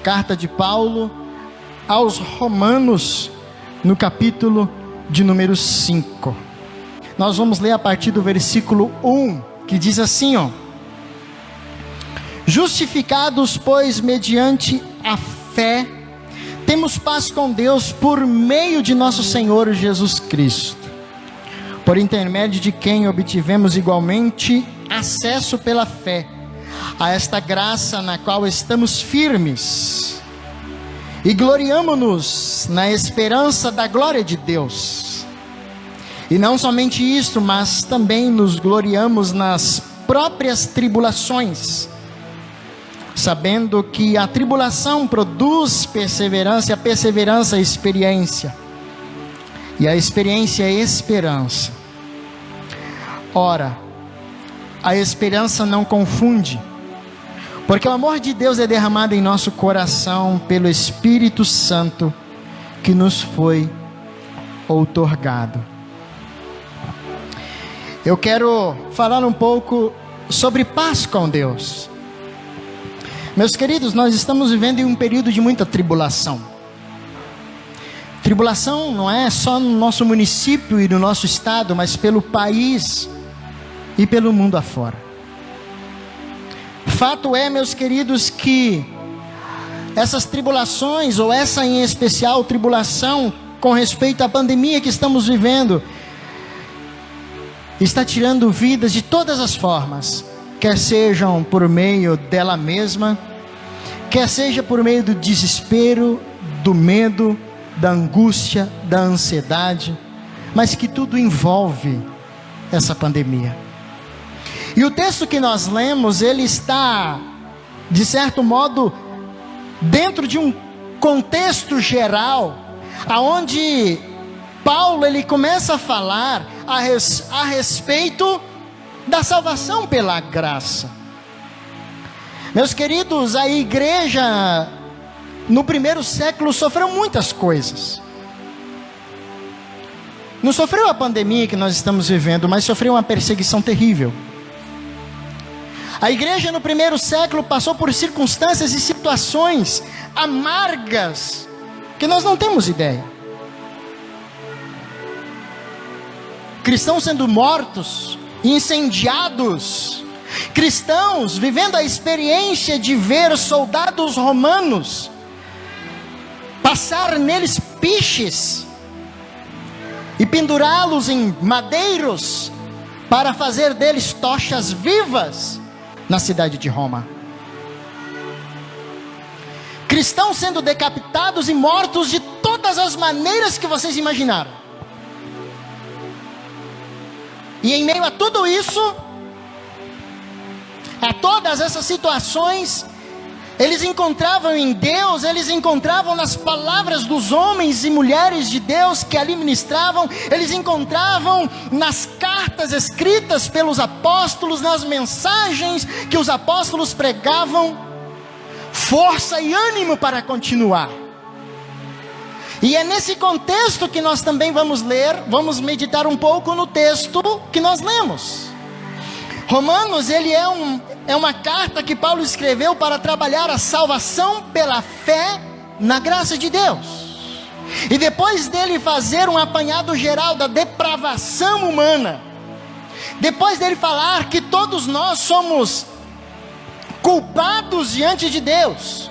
Carta de Paulo aos Romanos, no capítulo de número 5. Nós vamos ler a partir do versículo 1, que diz assim, justificados, pois, mediante a fé, temos paz com Deus por meio de nosso Senhor Jesus Cristo, por intermédio de quem obtivemos igualmente acesso pela fé a esta graça na qual estamos firmes e gloriamo-nos na esperança da glória de Deus. E não somente isto, mas também nos gloriamos nas próprias tribulações, sabendo que a tribulação produz perseverança, e a perseverança experiência, e a experiência esperança. Ora, a esperança não confunde, porque o amor de Deus é derramado em nosso coração pelo Espírito Santo que nos foi outorgado. Eu quero falar um pouco sobre paz com Deus. Meus queridos, nós estamos vivendo em um período de muita tribulação. Tribulação não é só no nosso município e no nosso estado, mas pelo país e pelo mundo afora. Fato é, meus queridos, que essas tribulações, ou essa em especial tribulação com respeito à pandemia que estamos vivendo, está tirando vidas de todas as formas, quer sejam por meio dela mesma, quer seja por meio do desespero, do medo, da angústia, da ansiedade, mas que tudo envolve essa pandemia. E o texto que nós lemos, ele está, de certo modo, dentro de um contexto geral, aonde Paulo ele começa a falar a respeito da salvação pela graça. Meus queridos, a igreja no primeiro século sofreu muitas coisas. Não sofreu a pandemia que nós estamos vivendo, mas sofreu uma perseguição terrível. A igreja no primeiro século passou por circunstâncias e situações amargas que nós não temos ideia. Cristãos sendo mortos, incendiados, cristãos vivendo a experiência de ver soldados romanos passar neles piches e pendurá-los em madeiros para fazer deles tochas vivas na cidade de Roma. Cristãos sendo decapitados e mortos de todas as maneiras que vocês imaginaram. E em meio a tudo isso, a todas essas situações, eles encontravam em Deus, eles encontravam nas palavras dos homens e mulheres de Deus que ali ministravam, eles encontravam nas cartas escritas pelos apóstolos, nas mensagens que os apóstolos pregavam, força e ânimo para continuar. E é nesse contexto que nós também vamos vamos meditar um pouco no texto que nós lemos. Romanos, ele é uma carta que Paulo escreveu para trabalhar a salvação pela fé na graça de Deus. E depois dele fazer um apanhado geral da depravação humana, depois dele falar que todos nós somos culpados diante de Deus,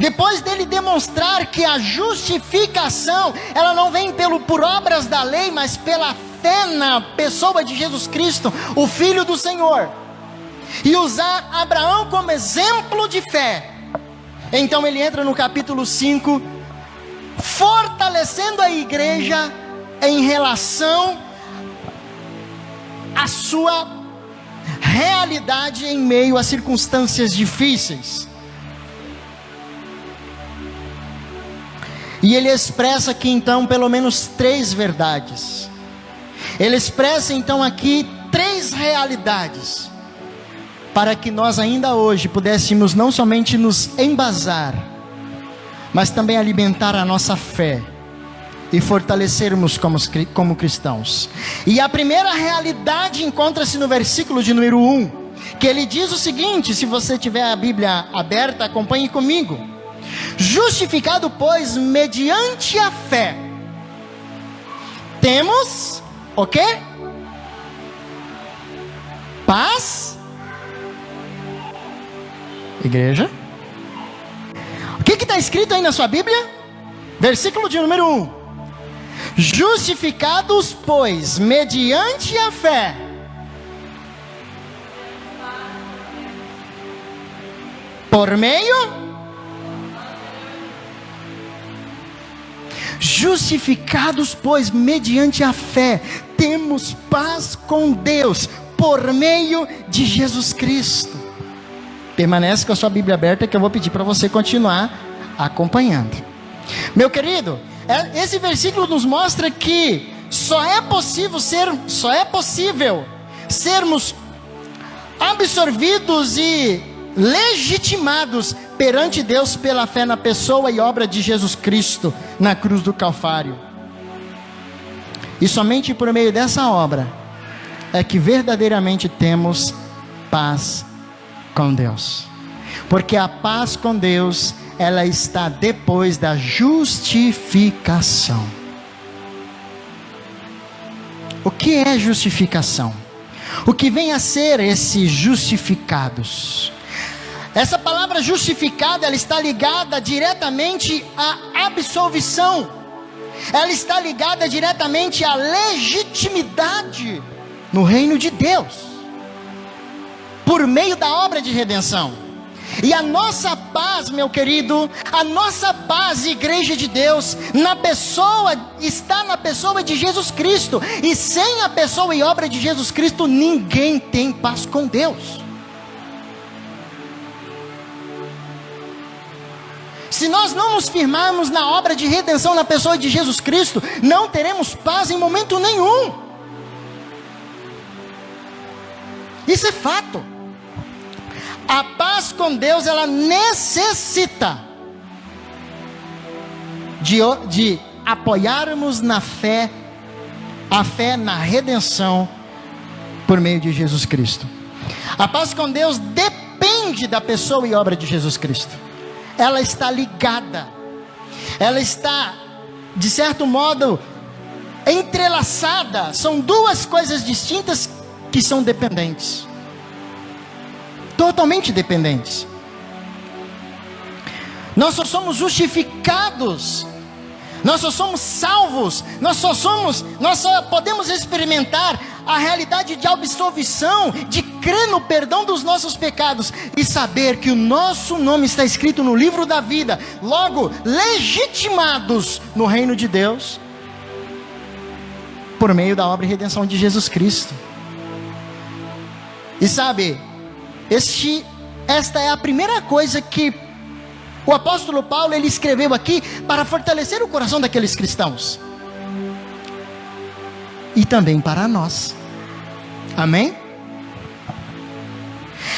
depois dele demonstrar que a justificação, ela não vem por obras da lei, mas pela fé na pessoa de Jesus Cristo, o Filho do Senhor, e usar Abraão como exemplo de fé, então ele entra no capítulo 5, fortalecendo a igreja em relação à sua realidade em meio a circunstâncias difíceis. E ele expressa aqui então pelo menos 3 verdades. Ele expressa então aqui 3 realidades, para que nós ainda hoje pudéssemos não somente nos embasar, mas também alimentar a nossa fé e fortalecermos como cristãos. E a primeira realidade encontra-se no versículo de número 1, que ele diz o seguinte, se você tiver a Bíblia aberta, acompanhe comigo. Justificado, pois, mediante a fé, temos o quê? Paz. Igreja. O que está escrito aí na sua Bíblia? Versículo de número 1. Justificados, pois, mediante a fé, por meio... Justificados, pois, mediante a fé, temos paz com Deus, por meio de Jesus Cristo. Permanece com a sua Bíblia aberta, que eu vou pedir para você continuar acompanhando. Meu querido, esse versículo nos mostra que só é possível sermos absorvidos e legitimados perante Deus pela fé na pessoa e obra de Jesus Cristo na cruz do Calvário. E somente por meio dessa obra é que verdadeiramente temos paz com Deus. Porque a paz com Deus, ela está depois da justificação. O que é justificação? O que vem a ser esses justificados? Essa palavra justificada, ela está ligada diretamente à absolvição. Ela está ligada diretamente à legitimidade no reino de Deus, por meio da obra de redenção. E a nossa paz, meu querido, a nossa paz, igreja de Deus, está na pessoa de Jesus Cristo. E sem a pessoa e obra de Jesus Cristo, ninguém tem paz com Deus. Se nós não nos firmarmos na obra de redenção na pessoa de Jesus Cristo, não teremos paz em momento nenhum. Isso é fato. A paz com Deus, ela necessita de apoiarmos na fé, a fé na redenção por meio de Jesus Cristo. A paz com Deus depende da pessoa e obra de Jesus Cristo. Ela está ligada, ela está, de certo modo, entrelaçada. São duas coisas distintas que são dependentes, totalmente dependentes. Nós só somos justificados, nós só somos salvos, nós só podemos experimentar a realidade de absolvição, de crer no perdão dos nossos pecados e saber que o nosso nome está escrito no livro da vida, logo legitimados no reino de Deus, por meio da obra e redenção de Jesus Cristo. E sabe, esta é a primeira coisa que o apóstolo Paulo ele escreveu aqui para fortalecer o coração daqueles cristãos. E também para nós. Amém?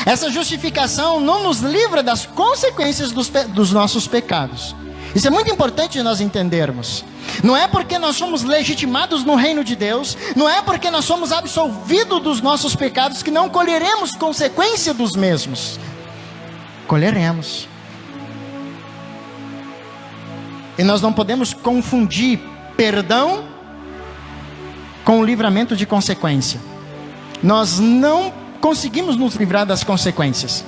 Essa justificação não nos livra das consequências dos nossos pecados. Isso é muito importante nós entendermos. Não é porque nós somos legitimados no reino de Deus, não é porque nós somos absolvidos dos nossos pecados que não colheremos consequência dos mesmos. Colheremos. E nós não podemos confundir perdão com o livramento de consequência. Nós não conseguimos nos livrar das consequências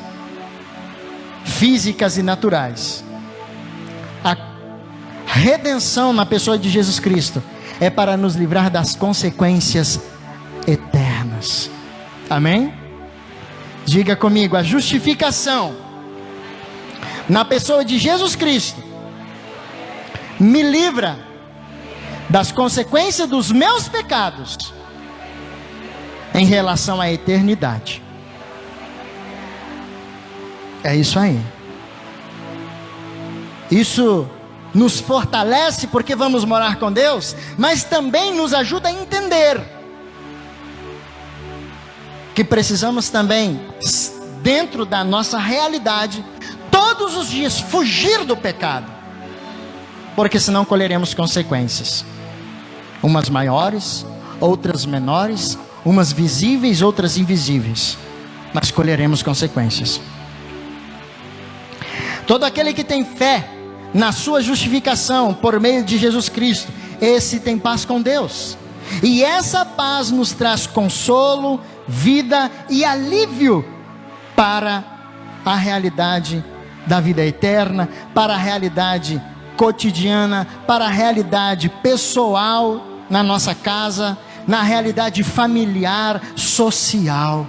físicas e naturais. A redenção na pessoa de Jesus Cristo é para nos livrar das consequências eternas. Amém? Diga comigo: a justificação na pessoa de Jesus Cristo me livra das consequências dos meus pecados em relação à eternidade. É isso aí. Isso nos fortalece porque vamos morar com Deus, mas também nos ajuda a entender que precisamos também, dentro da nossa realidade, todos os dias fugir do pecado, porque senão colheremos consequências, umas maiores, outras menores, umas visíveis, outras invisíveis, mas colheremos consequências. Todo aquele que tem fé na sua justificação por meio de Jesus Cristo, esse tem paz com Deus. E essa paz nos traz consolo, vida e alívio para a realidade da vida eterna, para a realidade cotidiana, para a realidade pessoal na nossa casa, na realidade familiar, social.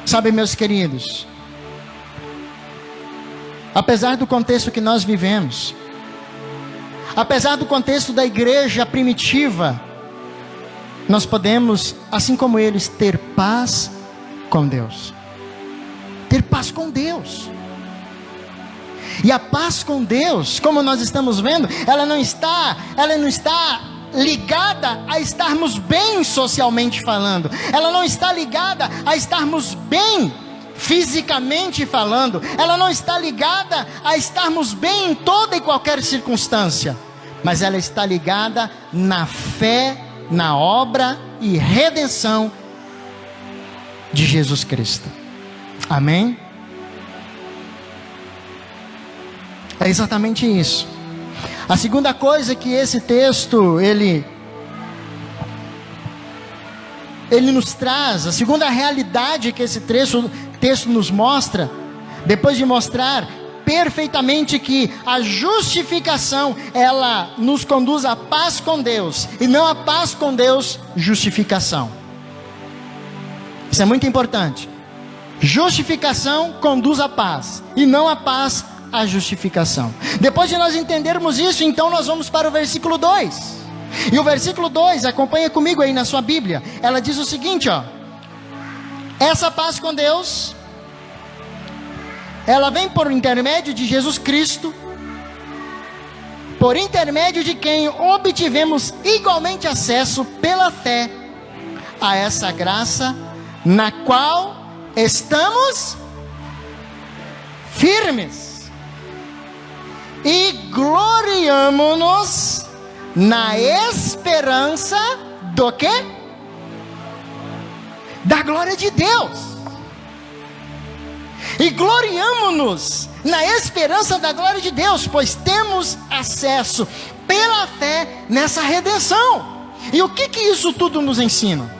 Sabe, meus queridos, apesar do contexto que nós vivemos, apesar do contexto da igreja primitiva, nós podemos, assim como eles, ter paz com Deus. Ter paz com Deus. E a paz com Deus, como nós estamos vendo, ela não está ligada a estarmos bem socialmente falando. Ela não está ligada a estarmos bem fisicamente falando. Ela não está ligada a estarmos bem em toda e qualquer circunstância. Mas ela está ligada na fé, na obra e redenção de Jesus Cristo. Amém? É exatamente isso. A segunda coisa que esse texto ele nos traz, a segunda realidade que esse texto nos mostra, depois de mostrar perfeitamente que a justificação, ela nos conduz à paz com Deus, e não a paz com Deus, justificação. Isso é muito importante. Justificação conduz à paz, e não a paz à justificação. Depois de nós entendermos isso, então nós vamos para o versículo 2. E o versículo 2, acompanha comigo aí na sua Bíblia. Ela diz o seguinte, ó: essa paz com Deus, ela vem por intermédio de Jesus Cristo, por intermédio de quem obtivemos igualmente acesso pela fé a essa graça, na qual estamos firmes e gloriamo-nos na esperança do quê? Da glória de Deus. E gloriamo-nos na esperança da glória de Deus, pois temos acesso pela fé nessa redenção. E o que isso tudo nos ensina?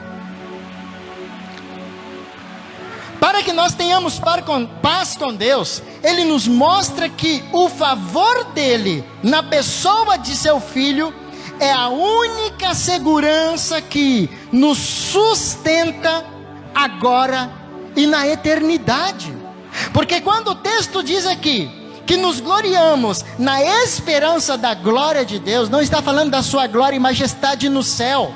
Para que nós tenhamos paz com Deus, Ele nos mostra que o favor dEle na pessoa de seu Filho é a única segurança que nos sustenta agora e na eternidade. Porque quando o texto diz aqui que nos gloriamos na esperança da glória de Deus, não está falando da sua glória e majestade no céu.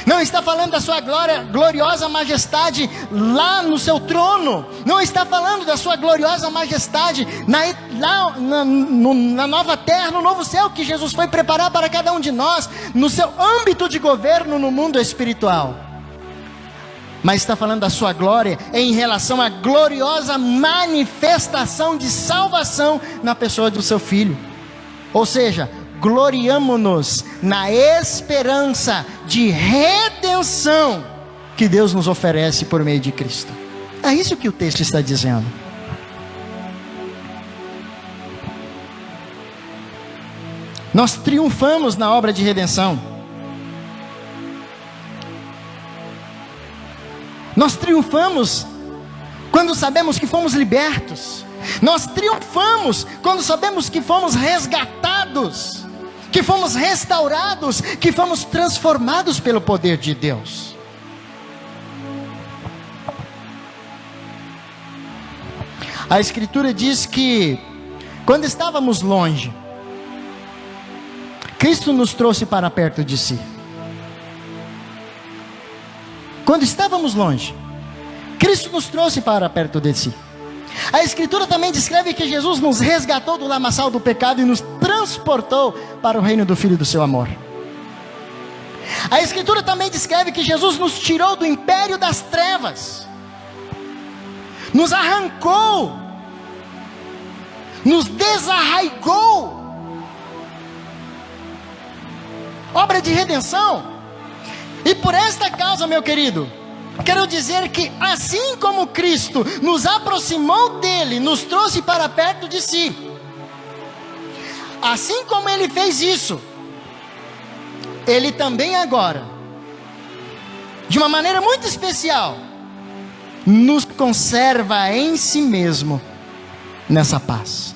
Não está falando da sua gloriosa majestade lá no seu trono. Não está falando da sua gloriosa majestade na nova terra, no novo céu que Jesus foi preparar para cada um de nós, no seu âmbito de governo no mundo espiritual. Mas está falando da sua glória em relação à gloriosa manifestação de salvação na pessoa do seu Filho. Ou seja, gloriamo-nos na esperança de redenção que Deus nos oferece por meio de Cristo. É isso que o texto está dizendo. Nós triunfamos na obra de redenção. Nós triunfamos quando sabemos que fomos libertos. Nós triunfamos quando sabemos que fomos resgatados, que fomos restaurados, que fomos transformados pelo poder de Deus. A Escritura diz que quando estávamos longe, Cristo nos trouxe para perto de si. Quando estávamos longe, Cristo nos trouxe para perto de si. A Escritura também descreve que Jesus nos resgatou do lamaçal do pecado e nos transportou para o reino do Filho do seu amor. A Escritura também descreve que Jesus nos tirou do império das trevas, nos arrancou, nos desarraigou. Obra de redenção. E por esta causa, meu querido, Quero dizer que assim como Cristo nos aproximou dele, nos trouxe para perto de si, assim como ele fez isso, ele também agora, de uma maneira muito especial, nos conserva em si mesmo, nessa paz.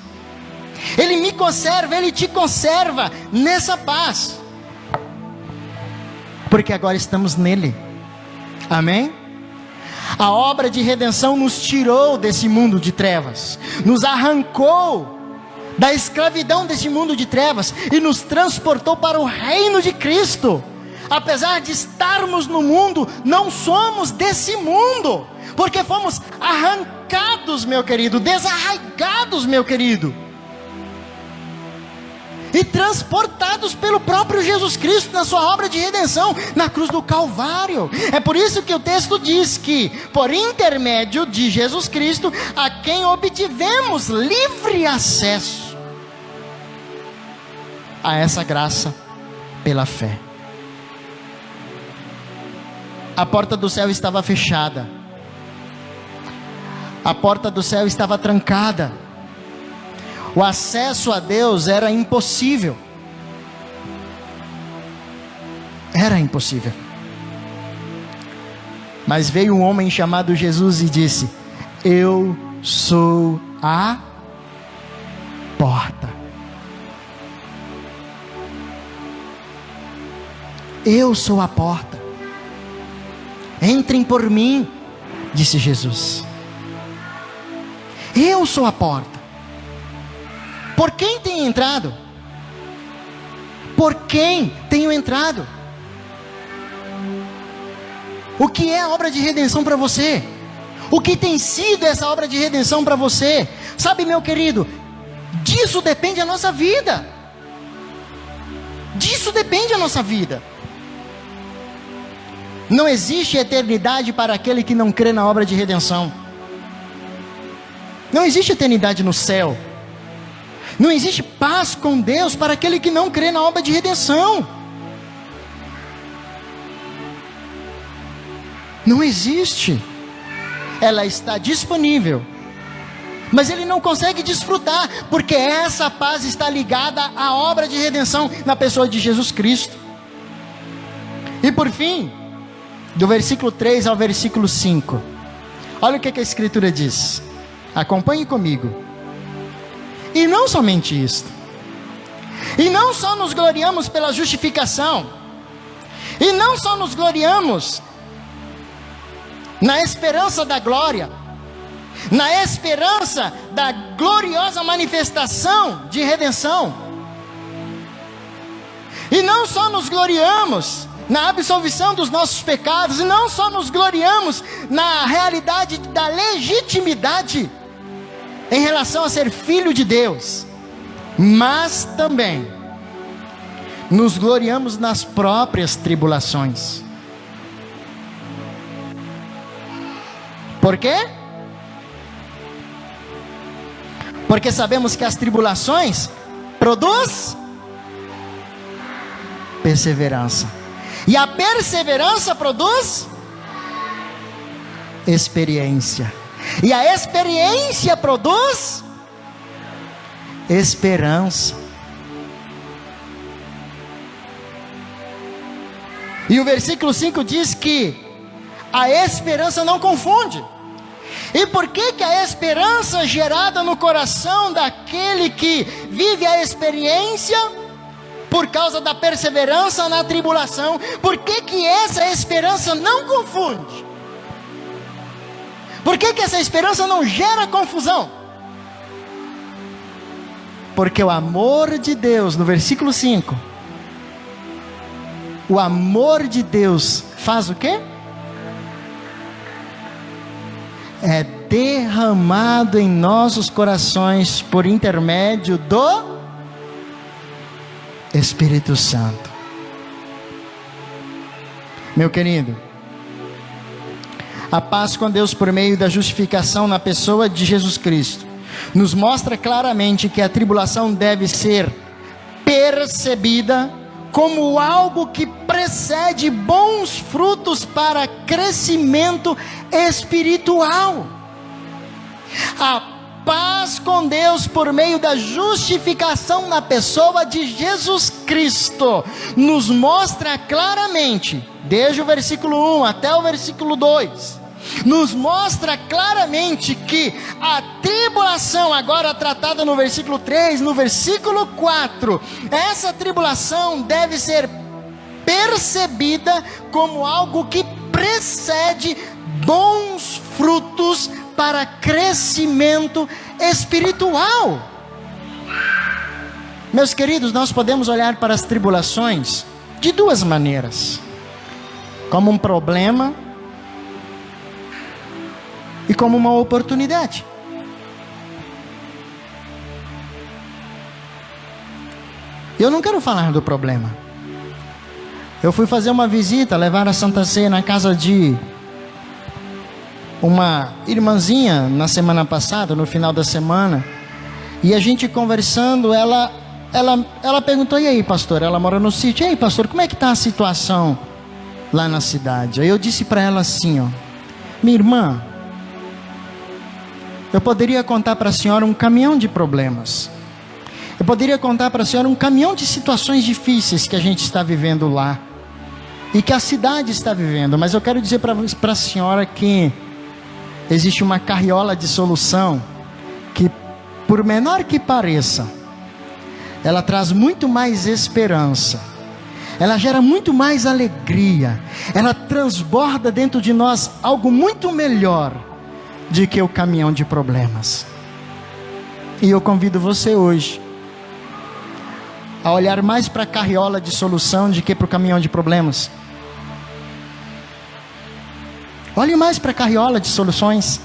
Ele me conserva, ele te conserva nessa paz, porque agora estamos nele. Amém? A obra de redenção nos tirou desse mundo de trevas, nos arrancou da escravidão desse mundo de trevas e nos transportou para o reino de Cristo. Apesar de estarmos no mundo, não somos desse mundo, porque fomos arrancados, meu querido, desarraigados, meu querido, e transportados pelo próprio Jesus Cristo na sua obra de redenção, na cruz do Calvário. É por isso que o texto diz que, por intermédio de Jesus Cristo, a quem obtivemos livre acesso a essa graça pela fé. A porta do céu estava fechada, a porta do céu estava trancada, o acesso a Deus era impossível. Era impossível. Mas veio um homem chamado Jesus e disse: eu sou a porta. Eu sou a porta. Entrem por mim, disse Jesus. Eu sou a porta. Por quem tenho entrado? Por quem tenho entrado? O que é a obra de redenção para você? O que tem sido essa obra de redenção para você? Sabe, meu querido, disso depende a nossa vida. Disso depende a nossa vida. Não existe eternidade para aquele que não crê na obra de redenção. Não existe eternidade no céu. Não existe paz com Deus para aquele que não crê na obra de redenção. Não existe. Ela está disponível, mas ele não consegue desfrutar, porque essa paz está ligada à obra de redenção na pessoa de Jesus Cristo. E por fim, do versículo 3 ao versículo 5, olha o que a Escritura diz. Acompanhe comigo. E não somente isto, e não só nos gloriamos pela justificação, e não só nos gloriamos na esperança da glória, na esperança da gloriosa manifestação de redenção, e não só nos gloriamos na absolvição dos nossos pecados, e não só nos gloriamos na realidade da legitimidade em relação a ser filho de Deus, mas também nos gloriamos nas próprias tribulações. Por quê? Porque sabemos que as tribulações produzem perseverança, e a perseverança produz experiência, e a experiência produz esperança. E o versículo 5 diz que a esperança não confunde. E por que que a esperança gerada no coração daquele que vive a experiência, por causa da perseverança na tribulação, por que que essa esperança não confunde? Por que que essa esperança não gera confusão? Porque o amor de Deus, no versículo 5, o amor de Deus faz o quê? É derramado em nossos corações por intermédio do Espírito Santo. Meu querido, a paz com Deus por meio da justificação na pessoa de Jesus Cristo nos mostra claramente que a tribulação deve ser percebida como algo que precede bons frutos para crescimento espiritual. A paz com Deus por meio da justificação na pessoa de Jesus Cristo nos mostra claramente, desde o versículo 1 até o versículo 2, nos mostra claramente que a tribulação, agora tratada no versículo 3, no versículo 4, essa tribulação deve ser percebida como algo que precede bons frutos para crescimento espiritual. Meus queridos, nós podemos olhar para as tribulações de duas maneiras: como um problema e como uma oportunidade. Eu não quero falar do problema. Eu fui fazer uma visita, levar a Santa Ceia na casa de uma irmãzinha na semana passada, no final da semana, e a gente conversando, ela perguntou: e aí, pastor? Ela mora no sítio. E aí, pastor, como é que está a situação lá na cidade? Aí eu disse para ela assim, ó: minha irmã, eu poderia contar para a senhora um caminhão de problemas, eu poderia contar para a senhora um caminhão de situações difíceis que a gente está vivendo lá, e que a cidade está vivendo, mas eu quero dizer para a senhora que existe uma carriola de solução, que por menor que pareça, ela traz muito mais esperança, ela gera muito mais alegria, ela transborda dentro de nós algo muito melhor do que o caminhão de problemas. E eu convido você hoje a olhar mais para a carriola de solução do que para o caminhão de problemas. Olhe mais para a carriola de soluções.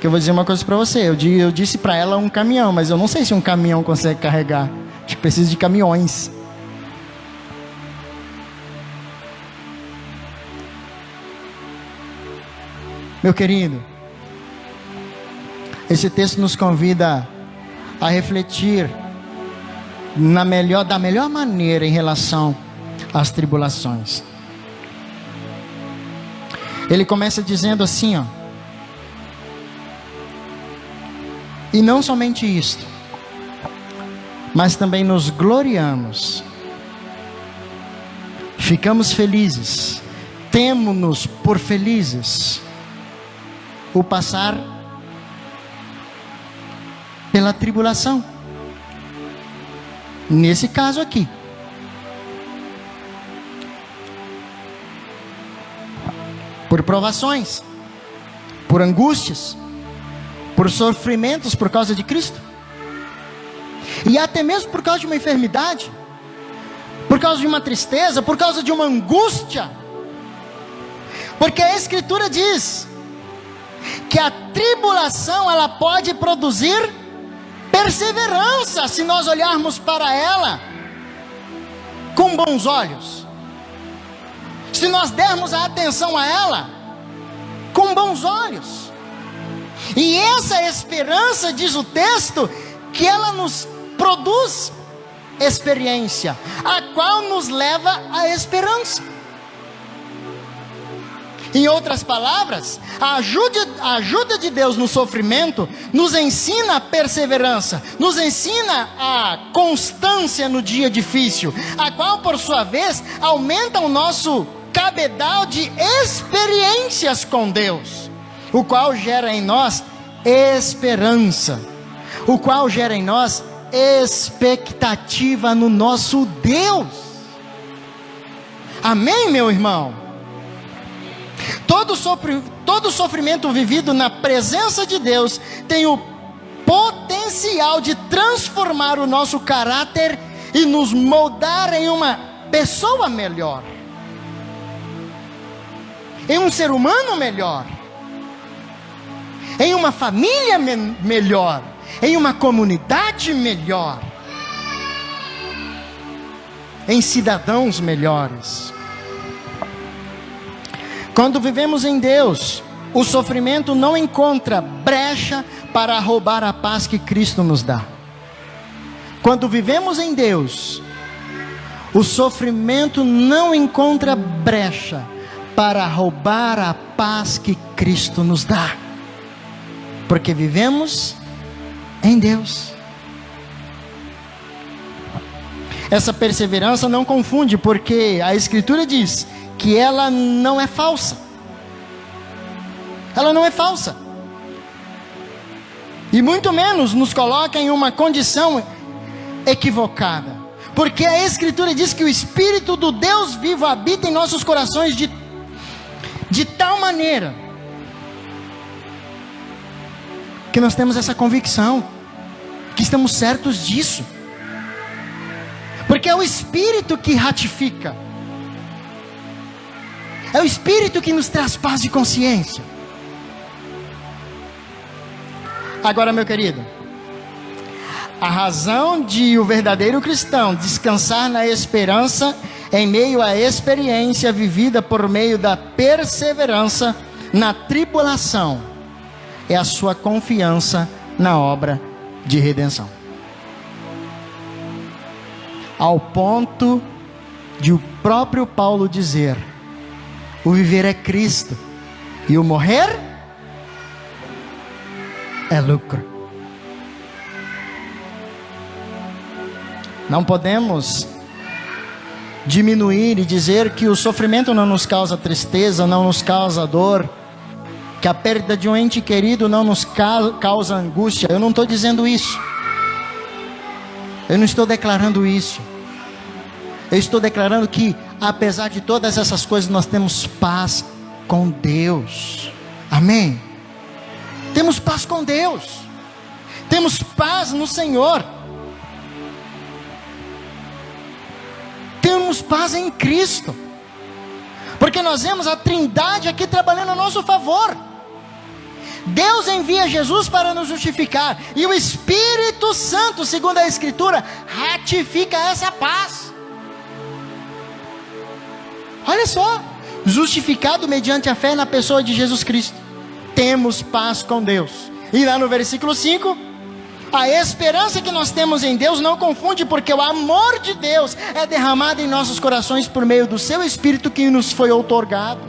Que eu vou dizer uma coisa para você. Eu disse para ela um caminhão, mas eu não sei se um caminhão consegue carregar. Acho que precisa de caminhões. Meu querido, esse texto nos convida a refletir da melhor maneira em relação às tribulações. Ele começa dizendo assim, ó: e não somente isto, mas também nos gloriamos, ficamos felizes, temo-nos por felizes, o passar pela tribulação. Nesse caso aqui, por provações, por angústias, por sofrimentos por causa de Cristo, e até mesmo por causa de uma enfermidade, por causa de uma tristeza, por causa de uma angústia, porque a Escritura diz que a tribulação ela pode produzir perseverança, se nós olharmos para ela com bons olhos, se nós dermos a atenção a ela com bons olhos. E essa esperança, diz o texto, que ela nos produz experiência, a qual nos leva à esperança. Em outras palavras, a ajuda de Deus no sofrimento nos ensina a perseverança, nos ensina a constância no dia difícil, a qual por sua vez aumenta o nosso cabedal de experiências com Deus, o qual gera em nós esperança, o qual gera em nós expectativa no nosso Deus. Amém, meu irmão? Todo sofrimento vivido na presença de Deus tem o potencial de transformar o nosso caráter e nos moldar em uma pessoa melhor, em um ser humano melhor, em uma família melhor, em uma comunidade melhor, em cidadãos melhores. Quando vivemos em Deus, o sofrimento não encontra brecha para roubar a paz que Cristo nos dá. Quando vivemos em Deus, O sofrimento não encontra brecha para roubar a paz que Cristo nos dá, porque vivemos em Deus. Essa perseverança não confunde, porque a Escritura diz que ela não é falsa. Ela não é falsa. E muito menos nos coloca em uma condição equivocada. Porque a Escritura diz que o Espírito do Deus vivo habita em nossos corações de tal maneira que nós temos essa convicção, que estamos certos disso. Porque é o Espírito que ratifica. É o Espírito que nos traz paz de consciência. Agora, meu querido, a razão de o verdadeiro cristão descansar na esperança em meio à experiência vivida por meio da perseverança na tribulação é a sua confiança na obra de redenção. Ao ponto de o próprio Paulo dizer: o viver é Cristo e o morrer é lucro. Não podemos diminuir e dizer que o sofrimento não nos causa tristeza, não nos causa dor, que a perda de um ente querido não nos causa angústia. Eu não estou dizendo isso. Eu não estou declarando isso. Eu estou declarando que, apesar de todas essas coisas, nós temos paz com Deus. Amém? Temos paz com Deus. Temos paz no Senhor. Temos paz em Cristo. Porque nós vemos a Trindade aqui trabalhando a nosso favor. Deus envia Jesus para nos justificar, e o Espírito Santo, segundo a Escritura, ratifica essa paz. Olha só, justificado mediante a fé na pessoa de Jesus Cristo, temos paz com Deus. E lá no versículo 5, a esperança que nós temos em Deus não confunde, porque o amor de Deus é derramado em nossos corações por meio do seu Espírito que nos foi outorgado.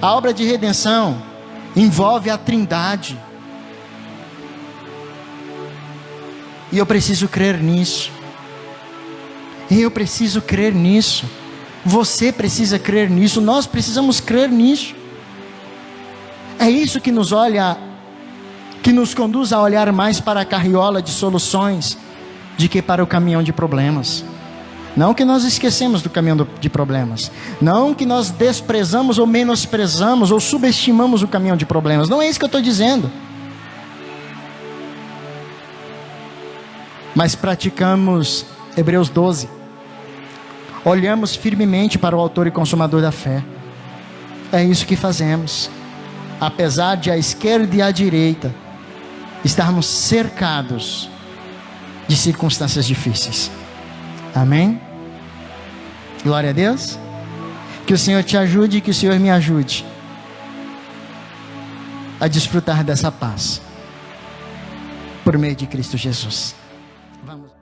A obra de redenção envolve a Trindade, e eu preciso crer nisso. Eu preciso crer nisso. Você precisa crer nisso. Nós precisamos crer nisso. É isso que nos conduz a olhar mais para a carriola de soluções do que para o caminhão de problemas. Não que nós esquecemos do caminhão de problemas. Não que nós desprezamos ou menosprezamos ou subestimamos o caminhão de problemas. Não é isso que eu estou dizendo. Mas praticamos Hebreus 12. Olhamos firmemente para o autor e consumador da fé. É isso que fazemos. Apesar de a esquerda e a direita estarmos cercados de circunstâncias difíceis. Amém? Glória a Deus. Que o Senhor te ajude e que o Senhor me ajude a desfrutar dessa paz por meio de Cristo Jesus. Vamos.